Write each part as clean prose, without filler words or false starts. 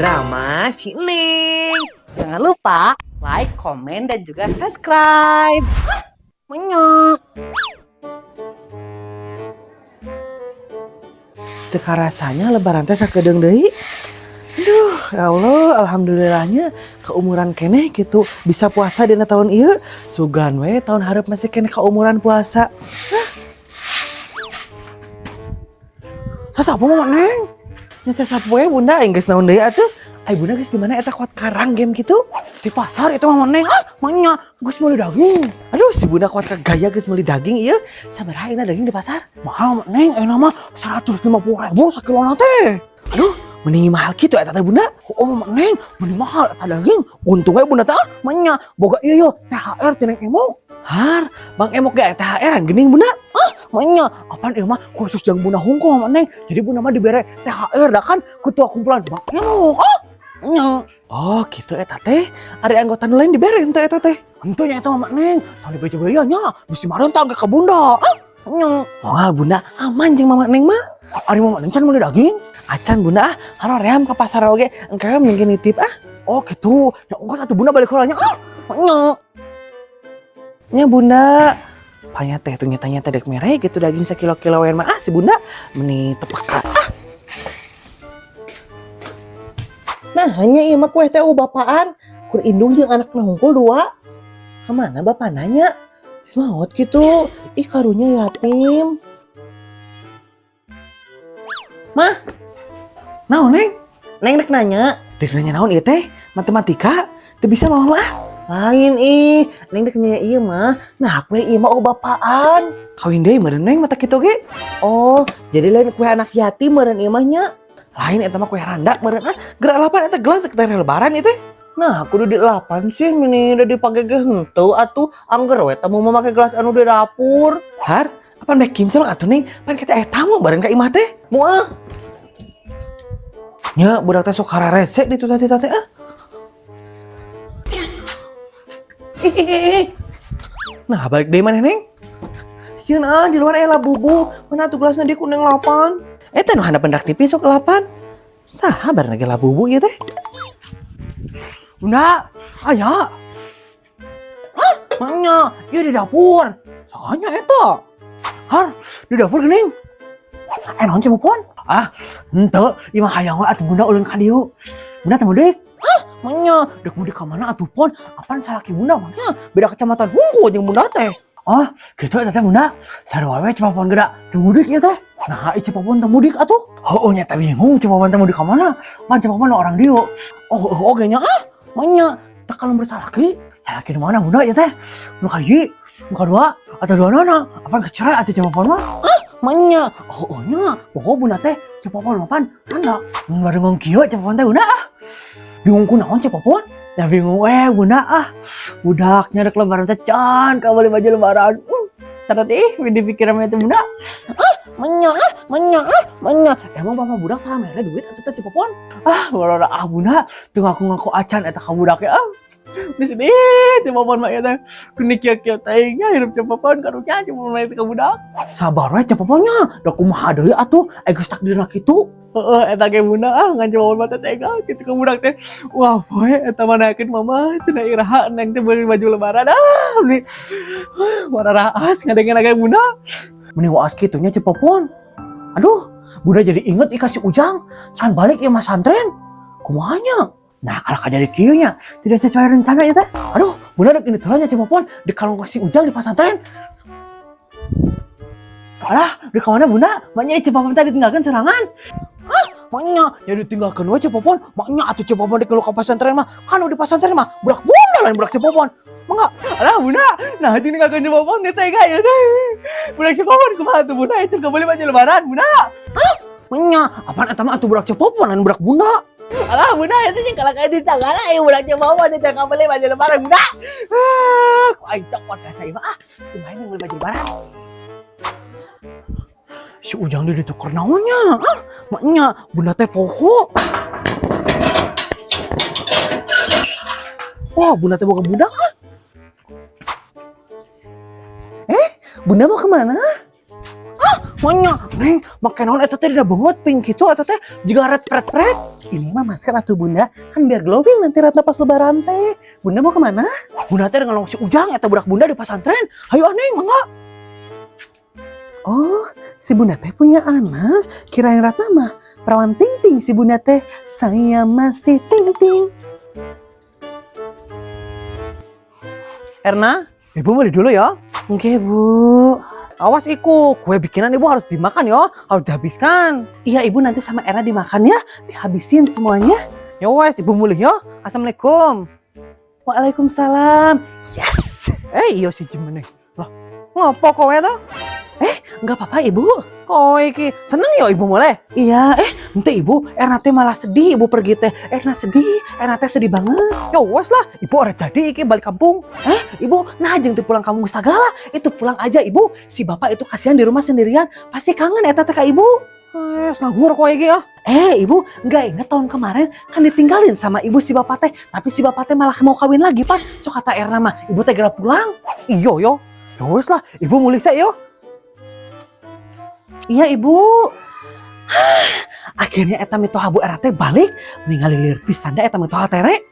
drama si Neng. Jangan lupa like, komen, dan juga subscribe. Menyok. Teka rasanya lebaran teh sakedeung deui. Aduh, ya Allah, alhamdulillahnya keumuran keneh gitu bisa puasa dina tahun ieu. Sugan we tahun hareup masih keneh keumuran puasa. Sasapu mah Neng? Nya sasapu we bunda aing geus naon deui atuh? Ai bunda geus di mana eta kuat karang game gitu? Di pasar itu mah Neng. Manya geus meuli daging. Aduh, si bunda kuat ka gaya geus meuli daging ieu. Sabaraha ayeuna daging di pasar? Mahal Neng, ayeuna mah 150.000 sakilona teh. Aduh, mending mahal gitu eta teh bunda. Oh Neng, mending mahal eta daging. Untung we bunda teh manya boga ieu THR ti Neng Emok. Har, Bang Emok ge THR-an geuning bunda. Manya, apaan ieu mah khusus jeung bunda hungkul mah Neng. Jadi bunda mah dibere THR dah kan ketua kumpulan Bang Emok. Manya. Oh, gitu eta teh. Ari anggota lain dibere henteu eta teh. Henteu nya eta mah Neng. Tadi baca beulah nya bisi marentang ke bunda. Manya. Oh, bunda aman jeung mama Neng mah. Ari mama Neng can meuli daging. Acan bunda haroream ka pasar oge. Engke mungkin nitip Oh, gitu. Ya engko atuh bunda balik heula nya. Manya. Nya bunda panya teh tuh nyata-nyata dek mere gitu daging sekilo-kiloan mah si bunda meni tepeka. Nah hanya ieu mah kue teh bapaan kur indung jeung anakna hungkul dua. Kemana bapak nanya? Semangat gitu. Ih karunya yatim. Mah. Naon Neng? Neng dek nanya. Dek nanya naon ieu teh? Matematika? Teu bisa mama mah. Lain Neng dek nanya ieu mah. Nah kue ieu mah bapaan. Kawin deui meureun Neng mata kitu ge. Oh, jadi lain kue anak yatim meureun ieu mah nya. Lain eta mah kue randa meureun gerak lapan eta gelas sekitar lebaran itu. Nah, kudu di 8 sih mini udah dipake ge henteu atuh angger we tamu make gelas anu di dapur. Har, apa mek kinclong atuh Neng? Pan kita tamu bareng ka imah teh. Moal. Nya budak teh sok hararese di tutah-tutah teh Nah, balik deui maneh Neng. Sieun di luar aya labubu. Mana atuh gelasna di kuning 8. Eta nu handap pendak TV sok 8. Saha bareng lagi labubu ieu teh? Bunda, aya. Manya, ieu di dapur. Sahanya eta? Har, di dapur geuning. Naon cepopon? Henteu, ieu mah hayang we atuh bunda ulun ka dieu. Bunda teh mudik. Manya, dek mudik ka mana atuh pon? Apaan salaki bunda mah? Beda kecamatan hungkul jeung bunda teh. Gitu eta teh bunda. Sarua we cepopon geda teu mudik ieu teh. Nah, ieu cepopon teh mudik atuh. Heueuh nya teh bingung cepopon teh mudik ka mana? Pan cepopon orang dieu. Oge nya manya, tak kalau bersalaki. Salaki di mana bunda ieu teh? Nu kahiji, nu kadua, atau duanana? Apaan kecerai atuh cepopon mah? Manya, nya, poho bunda teh cepopon mah pan anda. Mun bareng kieu cepopon teh bunda bingung kunaon cepopon? Ya bingung bunda budaknya rek lebaran teh can ka beli baju lebaran. Sadat di pikiran teh bunda. Manya. Emang bapak budak teh mere duit atuh teh cepopon? Barora bunda teu ngaku-ngaku acan eta ka budaknya. Di sini cepopon mah eta kuning kieu-kieu teh nya hirup cepopon karunya cepopon mah eta ka budak. Sabar we cepoponnya, da kumaha deui atuh geus takdirna kitu. Eta ge bunda ngan cepopon mah teh tega kitu ka budak teh. Wah, poe eta mah nakeun mama cenah iraha neng teh beli baju lebaran. Beli wararaas ngadengeun ge bunda. Mending waas kitu nya cepopon. Aduh, bunda jadi inget kasih Ujang can balik ieu mah santren. Kumaha nya? Nah, kalau kadari kieu nya tidak sesuai rencana ya teh. Aduh, bunda dek ini teh nya cepopon di kalung kasih Ujang di pasantren. Alah, di kamana bunda? Maknya cepopon tadi ditinggalkeun serangan. Maknya ya ditinggalkeun we cepopon. Maknya atuh cepopon di ka pasantren mah. Kan di pasantren mah budak bunda lain budak cepopon. Mangga. Alah bunda, nah ditinggalkeun cepopon di tega ya teh. Budak cepopon kumaha atuh bunda? Itu kembali baju lebaran bunda. Maknya, apaan eta mah atuh budak cepopon lain budak bunda. Alah bunda itu yang kalau kayak ditangana budak cepopon di tega beli baju lebaran bunda. Kok aing cokot ka saya mah kumaha beli baju lebaran. Si Ujang dia ditukar naonnya? Maknya bunda teh poho. Wah, bunda teh boga budak. Bunda mau kemana? Manya, Neng, make naon eta teh dina beungeut pink kitu eta teh juga red pret. Ini mah masker atuh Bunda, kan biar glowing nanti ratna pas lebaran teh. Bunda mau kemana? Bunda teh ngalong si Ujang eta budak Bunda di pesantren. Hayu Neng, mangga. Oh, si Bunda teh punya anak. Kirain Ratna mah perawan ting-ting si Bunda teh. Saya masih ting-ting. Erna, Ibu beli dulu ya. Oke, Bu. Awas Iku, kue bikinan Ibu harus dimakan ya, harus dihabiskan. Iya Ibu, nanti sama Erna dimakan ya, dihabisin semuanya. Ya wes, Ibu mulih ya. Assalamualaikum. Waalaikumsalam. Yes. Iya si Jimene. Lah, ngopo kowe tuh? Enggak apa-apa Ibu. Kowe iki seneng ya Ibu mulai? Iya, ente Ibu, Erna teh malah sedih Ibu pergi teh. Erna sedih, Erna teh sedih banget. Ya wes lah, Ibu ora jadi iki balik kampung. Ibu, nah jeung teu pulang kampung segala. Itu pulang aja Ibu. Si Bapak itu kasihan di rumah sendirian, pasti kangen eta teh ka Ibu. Ngawur kowe iki ya. Ibu, enggak inget tahun kemarin kan ditinggalin sama Ibu si Bapak teh, tapi si Bapak teh malah mau kawin lagi, Pak. So kata Erna mah, Ibu teh segera pulang. Iya yo. Ya wes lah, Ibu mulih saya yo. Iya Ibu. Akhirnya eta mitoha Bu Erna teh balik, ningali lieur pisan da eta mitoha tere.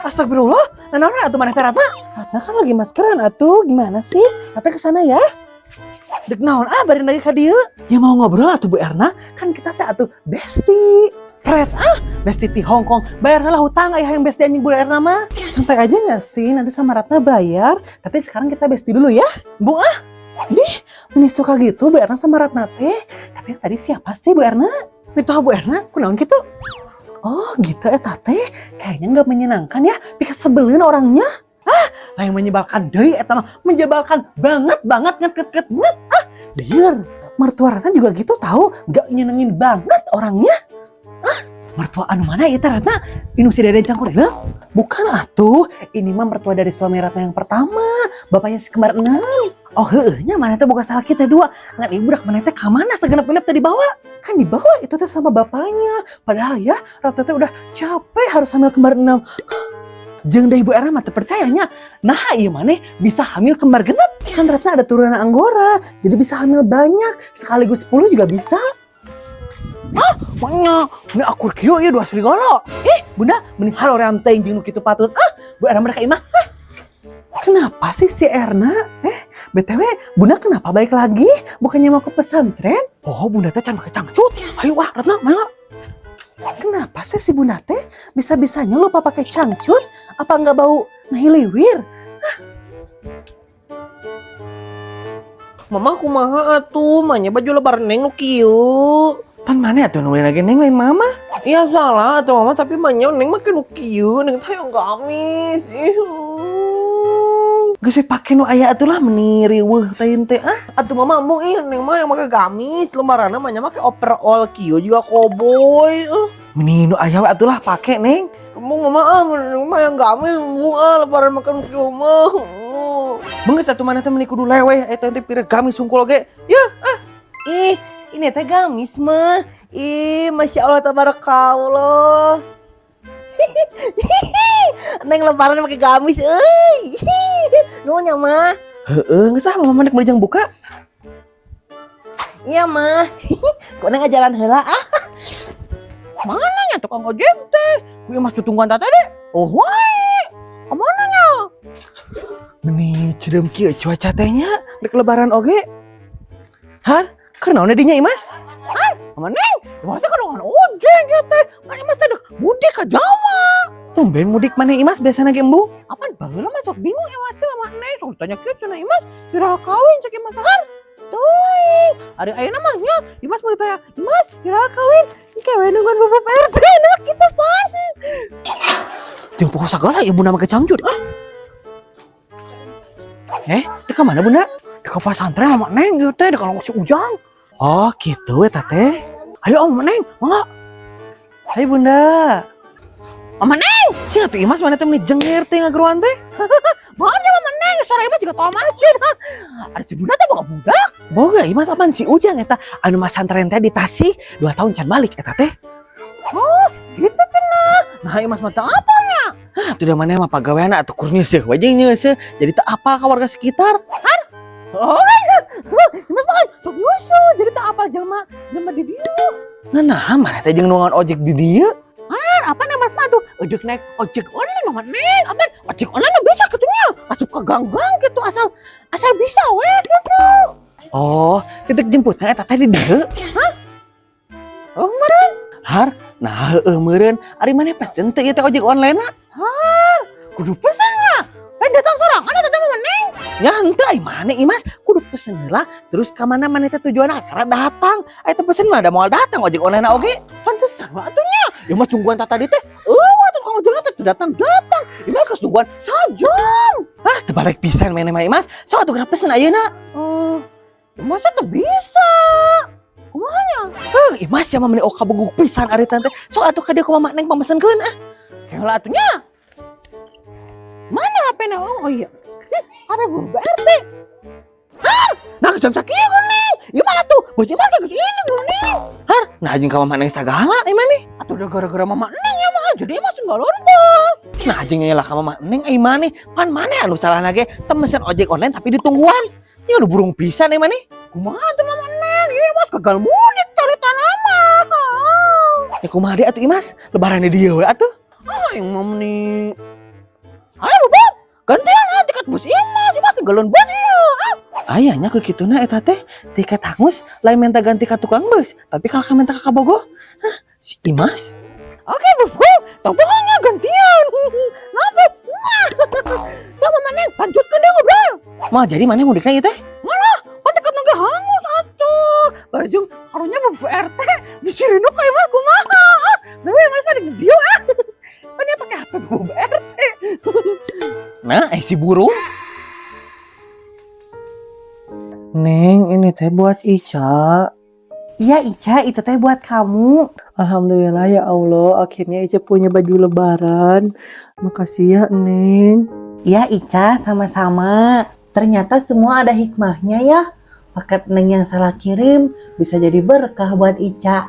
Astagfirullah, naon atuh maneh teh Ratna? Ratna kan lagi maskeran atuh, gimana sih? Ratna kesana ya. Dek naon bari lagi ka dieu? Ya mau ngobrol atuh Bu Erna, kan kita teh atuh bestie. Red bestie di Hongkong. Bayar lah hutang aya yang bestie anjing Bu Erna mah. Santai aja enggak sih? Nanti sama Ratna bayar, tapi sekarang kita bestie dulu ya. Bu Meni suka gitu Bu Erna sama Ratna teh. Tapi yang tadi siapa sih Bu Erna? Mitoha Bu Erna, kunaon gitu? Oh gitu eta teh. Kayaknya nggak menyenangkan ya. Pika sebelin orangnya. Lah yang menyebalkan deui eta mah. Menyebalkan banget nget. Deur. Mertua Ratna juga gitu tahu. Nggak nyenengin banget orangnya. Mertua anu mana ya Ratna? Inu si Deden Cangkurilem? Bukan atuh. Ini mah mertua dari suami Ratna yang pertama. Bapaknya si kembar 6. Oh nya mana teh bukan salah kita dua. Ngan ibu budak mana teh ka mana segenep-genep teh dibawa? Kan dibawa itu teh sama bapaknya. Padahal ya Ratna teh udah capek harus hamil kembar 6. Jeung da Ibu Erna mah teu percayanya. Nah ieu maneh bisa hamil kembar genep. Kan Ratna ada turunan Anggora. Jadi bisa hamil banyak. Sekaligus 10 juga bisa. Maknya, ini akur kieu ieu dua serigala. Bunda, mending halo ream teh jeung nu kitu patut. Bu Erna mereka imah. Kenapa sih si Erna? BTW, Bunda kenapa balik lagi? Bukannya mau ke pesantren? Oh, Bunda teh can pakai cangcut. Ayo Ratna, mana? Kenapa sih si Bunda teh bisa-bisanya lupa pakai cangcut? Apa nggak bau nahiliwir? Mama kumaha atuh, manya baju lebaran neng nu kieu. Pan mana atuh nulin lagi neng lain mama? Iya salah atuh mama, tapi manya neng make nu kieu, neng teh yang gamis. Geus pake nu aya atuh lah meni riweuh teh teh. Atuh mama mau neng mah yang make gamis, lembaranna mah nya make overall kieu juga cowboy. Meni nu aya atuh lah pake neng. Mung mama neng mah yang gamis lebaran makan kieu mah. Beungeus atuh mana teh meni kudu leweh eta teh pire gamis sungkul ge. Ya, ini teh gamis mah. Masya Allah tabarakallah. Neng lebaran pakai gamis euy. Nuhun ya mah. Geus mama mandek meuli jang buka. Iya mah. Kok neng jalan heula Mana nya tukang ojek teh? Kuy mas tutungguan tata deh. Oh wae. Kamana nya? Meni cerem kieu cuaca teh nya dek lebaran oge. Karena dinya Imas? Mana neng? Masa kan ojek ya teh. Mana Imas teh mudik ke Jawa. Tumben mudik mana Imas biasana ge embu? Apaan baheula mah sok bingung Imas teh mama neng sok tanya kieu cenah Imas. Kira kawin cek Imas tahar. Tuh, ada ayeuna mah nya Imas mau ditanya, "Imas, kira kawin?" Kawe nungguan Bapak PRT nah kita pan. Jeung pokok sagala ibu nama kecangcut. Di mana Bunda? Di ke pesantren sama Neng ieu teh di kalong si Ujang. Oh, gitu eta teh. Ayo Om Neng, mangga. Hai Bunda. Om Neng, sia atuh Imas mana teh meni jenger teh ngageruan teh. Mana Mama Neng, sore Imas juga tau marcin. Ada si Bunda teh boga budak. Boga Imas apaan si Ujang eta anu mas santren teh di Tasik 2 tahun can balik eta teh. Oh, gitu cenah. Nah Imas mah teu apanya. Tuh da maneh mah pagaweana atuh kur nyeuseuk we jeung nyeuseuk. Jadi teu apa ka warga sekitar. Oh, Imas makan sok nyusu, jadi tak apal jelma di dia. Nah, mana teh jeung nuangan ojek di dieu? Apa nih Mas mah tuh? Ojek naik ojek online mah neng, apa ojek online mah bisa kitunya. Asup ke gang-gang gitu asal bisa we gitu. Oh, titik jemputnya eta teh di dieu. Oh, meureun. Har, nah heueuh meureun. Ari maneh pesen teh ieu teh ojek online na? Kudu pesen lah. Datang sorangan datang sama neng. Ya henteu ai maneh Imas, kudu pesen heula terus ka mana maneh teh tujuanna karena datang. Ai teh pesen mah ada moal datang ojek online na oge. Pantesan mah atunya. Ya Mas tungguan tadi teh. Atuh kang ojek teh datang. Imas geus tungguan sajam. Ah, teu balik pisan maneh mah Imas. Sok atuh geura pesen ayeuna. Masa tuh bisa? Kumanya? Imas ya mah meuni oka beguk pisan ari teh. Sok atuh ka dieu kumaha mak neng pamesenkeun ah. Kayak atunya. Mana HP-na? Oh iya. HP Bu BRT. Nah jam sakieu kan nih. Gimana tuh? Bos Imas geus ini nih. Har, nah jeung ka mama neng sagala ai maneh. Atuh udah gara-gara mama neng ya mah jadi Imas enggak lontong. Nah jeung nyalah ka mama neng ai maneh. Pan maneh anu salahna ge teu mesen ojek online tapi ditungguan. Ya udah burung pisan ai maneh. Kumaha tuh mama neng? Ieu Mas gagal mudik cari tanama. Ya kumaha deui atuh Imas? Lebaran di dieu we atuh. Yang mam nih. Ayo Bob, gantian tiket bus Imas galon bus ieu. Ayahnya ke kituna eta teh tiket hangus lain minta ganti ka tukang bus tapi kakak minta ka Bogo. Hah, si Imas? Oke Bob, tak pokoknya gantian. Napa? Sama maneh lanjutkeun deh ngobrol. Mau jadi mana mudikna ieu teh? Malah, tiket nggak hangus atuh. Bajung karunya Bu RT disirinu ka Imas kumaha. Tapi Imas mah di video ah. Kan dia pakai HP Bu RT. Nah, si burung. Neng, ini teh buat Ica. Iya Ica, itu teh buat kamu. Alhamdulillah ya Allah, akhirnya Ica punya baju lebaran. Makasih ya, Neng. Iya Ica, sama-sama. Ternyata semua ada hikmahnya ya. Paket Neng yang salah kirim bisa jadi berkah buat Ica.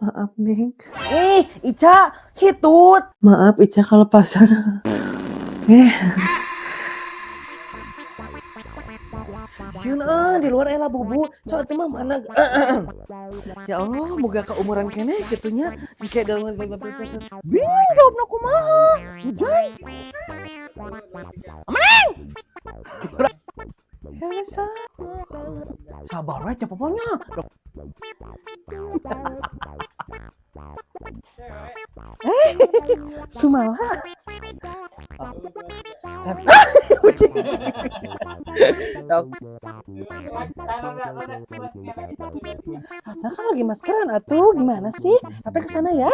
Maaf, Neng. Ica, hitut. Maaf, Ica kalau pasar. Sieun di luar ela bubu. Soal itu mah mana? Ya Allah, moga ka umuran kene kitunya kayak dalam Bingung jawabna kumaha. Hujan. Amaneng. sabar aja pokoknya. Sumawa. Kucing. Rata kan lagi maskeran atuh, gimana sih? Rata kesana ya.